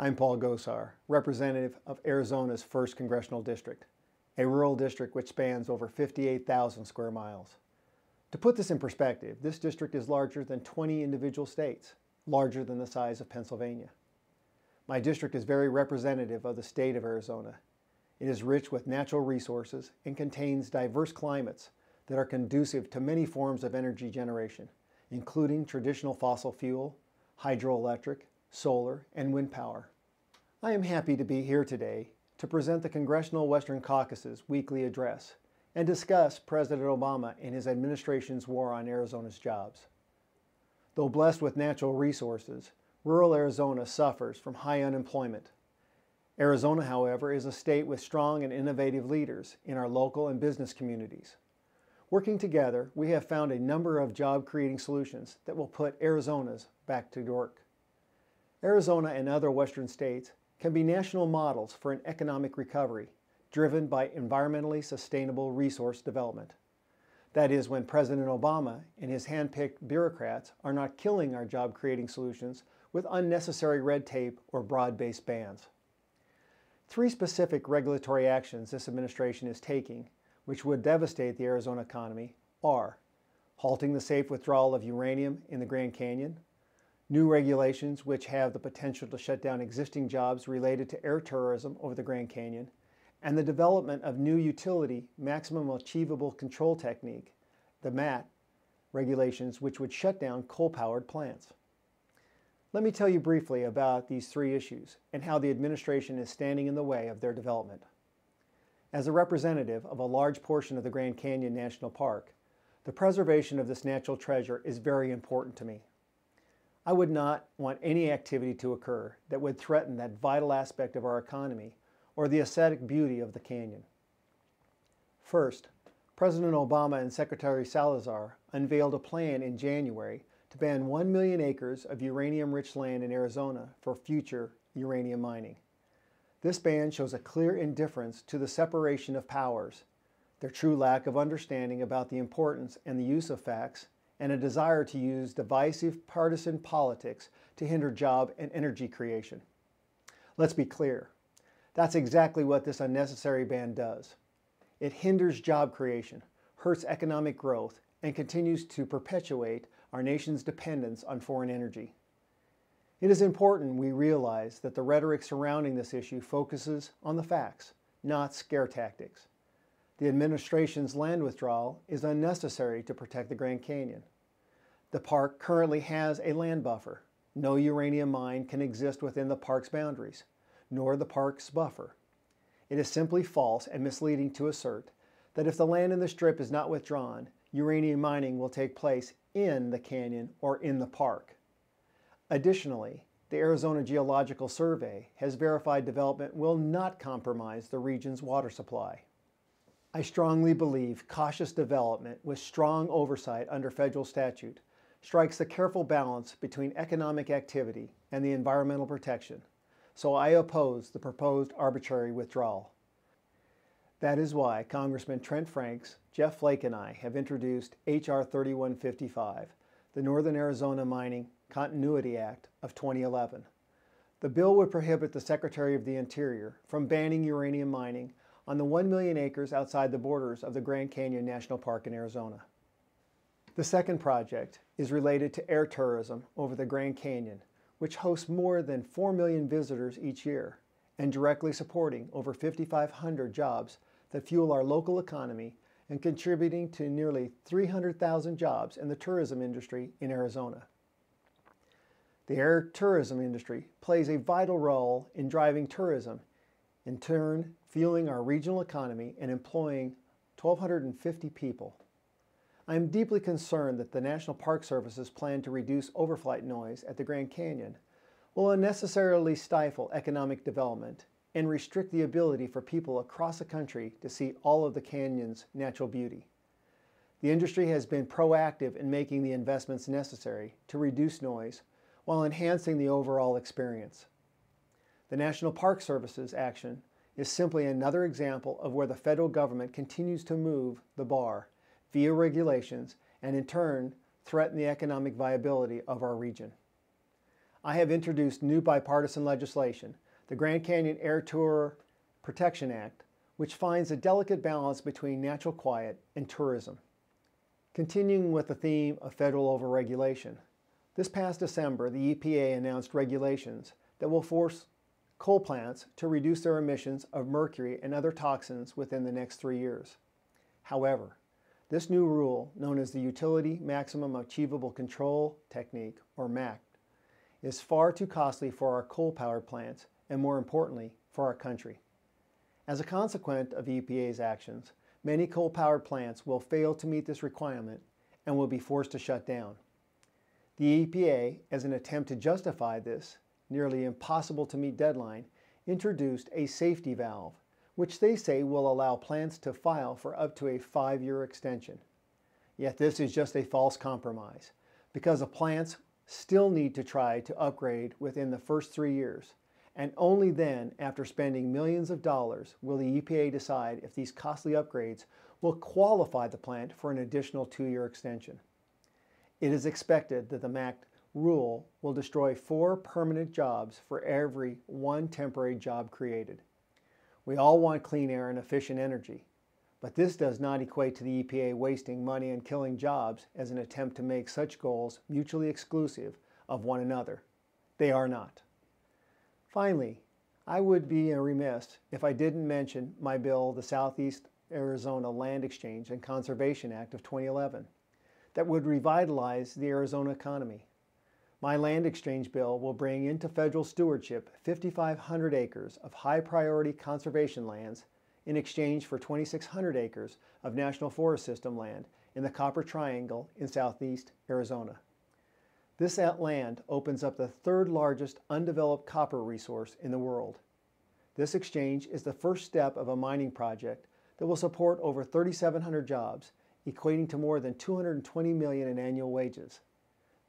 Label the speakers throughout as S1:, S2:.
S1: I'm Paul Gosar, representative of Arizona's 1st Congressional District, a rural district which spans over 58,000 square miles. To put this in perspective, this district is larger than 20 individual states, larger than the size of Pennsylvania. My district is very representative of the state of Arizona. It is rich with natural resources and contains diverse climates that are conducive to many forms of energy generation, including traditional fossil fuel, hydroelectric, solar, and wind power. I am happy to be here today to present the Congressional Western Caucus's weekly address and discuss President Obama and his administration's war on Arizona's jobs. Though blessed with natural resources, rural Arizona suffers from high unemployment. Arizona, however, is a state with strong and innovative leaders in our local and business communities. Working together, we have found a number of job-creating solutions that will put Arizona's back to work. Arizona and other western states can be national models for an economic recovery driven by environmentally sustainable resource development. That is, when President Obama and his hand-picked bureaucrats are not killing our job-creating solutions with unnecessary red tape or broad-based bans. 3 specific regulatory actions this administration is taking, which would devastate the Arizona economy, are halting the safe withdrawal of uranium in the Grand Canyon, new regulations which have the potential to shut down existing jobs related to air tourism over the Grand Canyon, and the development of new utility maximum achievable control technique, the MAT, regulations which would shut down coal-powered plants. Let me tell you briefly about these 3 issues and how the administration is standing in the way of their development. As a representative of a large portion of the Grand Canyon National Park, the preservation of this natural treasure is very important to me. I would not want any activity to occur that would threaten that vital aspect of our economy or the aesthetic beauty of the canyon. First, President Obama and Secretary Salazar unveiled a plan in January to ban 1 million acres of uranium-rich land in Arizona for future uranium mining. This ban shows a clear indifference to the separation of powers, their true lack of understanding about the importance and the use of facts, and a desire to use divisive partisan politics to hinder job and energy creation. Let's be clear. That's exactly what this unnecessary ban does. It hinders job creation, hurts economic growth, and continues to perpetuate our nation's dependence on foreign energy. It is important we realize that the rhetoric surrounding this issue focuses on the facts, not scare tactics. The administration's land withdrawal is unnecessary to protect the Grand Canyon. The park currently has a land buffer. No uranium mine can exist within the park's boundaries, nor the park's buffer. It is simply false and misleading to assert that if the land in the strip is not withdrawn, uranium mining will take place in the canyon or in the park. Additionally, the Arizona Geological Survey has verified development will not compromise the region's water supply. I strongly believe cautious development with strong oversight under federal statute strikes the careful balance between economic activity and the environmental protection, so I oppose the proposed arbitrary withdrawal. That is why Congressman Trent Franks, Jeff Flake, and I have introduced H.R. 3155, the Northern Arizona Mining Continuity Act of 2011. The bill would prohibit the Secretary of the Interior from banning uranium mining on the 1 million acres outside the borders of the Grand Canyon National Park in Arizona. The second project is related to air tourism over the Grand Canyon, which hosts more than 4 million visitors each year and directly supporting over 5,500 jobs that fuel our local economy and contributing to nearly 300,000 jobs in the tourism industry in Arizona. The air tourism industry plays a vital role in driving tourism, in turn fueling our regional economy and employing 1,250 people. I am deeply concerned that the National Park Service's plan to reduce overflight noise at the Grand Canyon will unnecessarily stifle economic development and restrict the ability for people across the country to see all of the canyon's natural beauty. The industry has been proactive in making the investments necessary to reduce noise while enhancing the overall experience. The National Park Service's action is simply another example of where the federal government continues to move the bar via regulations and in turn threaten the economic viability of our region. I have introduced new bipartisan legislation, the Grand Canyon Air Tour Protection Act, which finds a delicate balance between natural quiet and tourism. Continuing with the theme of federal overregulation, this past December, the EPA announced regulations that will force coal plants to reduce their emissions of mercury and other toxins within the next 3 years. However, this new rule, known as the Utility Maximum Achievable Control Technique, or MACT, is far too costly for our coal-powered plants and, more importantly, for our country. As a consequence of EPA's actions, many coal-powered plants will fail to meet this requirement and will be forced to shut down. The EPA, as an attempt to justify this nearly impossible to meet deadline, introduced a safety valve, which they say will allow plants to file for up to a 5-year extension. Yet this is just a false compromise, because the plants still need to try to upgrade within the first 3 years, and only then, after spending millions of dollars, will the EPA decide if these costly upgrades will qualify the plant for an additional 2-year extension. It is expected that the MACT rule will destroy 4 permanent jobs for every 1 temporary job created. We all want clean air and efficient energy, but this does not equate to the EPA wasting money and killing jobs as an attempt to make such goals mutually exclusive of one another. They are not. Finally, I would be remiss if I didn't mention my bill, the Southeast Arizona Land Exchange and Conservation Act of 2011, that would revitalize the Arizona economy. My land exchange bill will bring into federal stewardship 5,500 acres of high-priority conservation lands in exchange for 2,600 acres of National Forest System land in the Copper Triangle in southeast Arizona. This land opens up the 3rd largest undeveloped copper resource in the world. This exchange is the first step of a mining project that will support over 3,700 jobs, equating to more than $220 million in annual wages.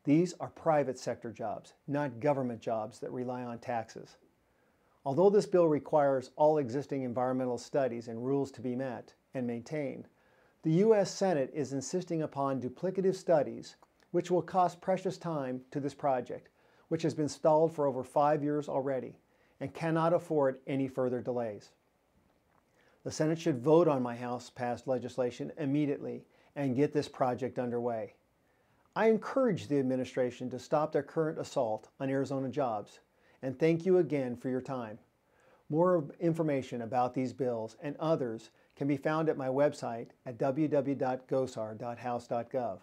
S1: These are private sector jobs, not government jobs that rely on taxes. Although this bill requires all existing environmental studies and rules to be met and maintained, the U.S. Senate is insisting upon duplicative studies, which will cost precious time to this project, which has been stalled for over 5 years already and cannot afford any further delays. The Senate should vote on my House-passed legislation immediately and get this project underway. I encourage the administration to stop their current assault on Arizona jobs, and thank you again for your time. More information about these bills and others can be found at my website at www.gosar.house.gov.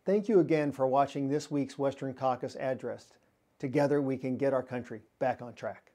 S1: Thank you again for watching this week's Western Caucus Address. Together we can get our country back on track.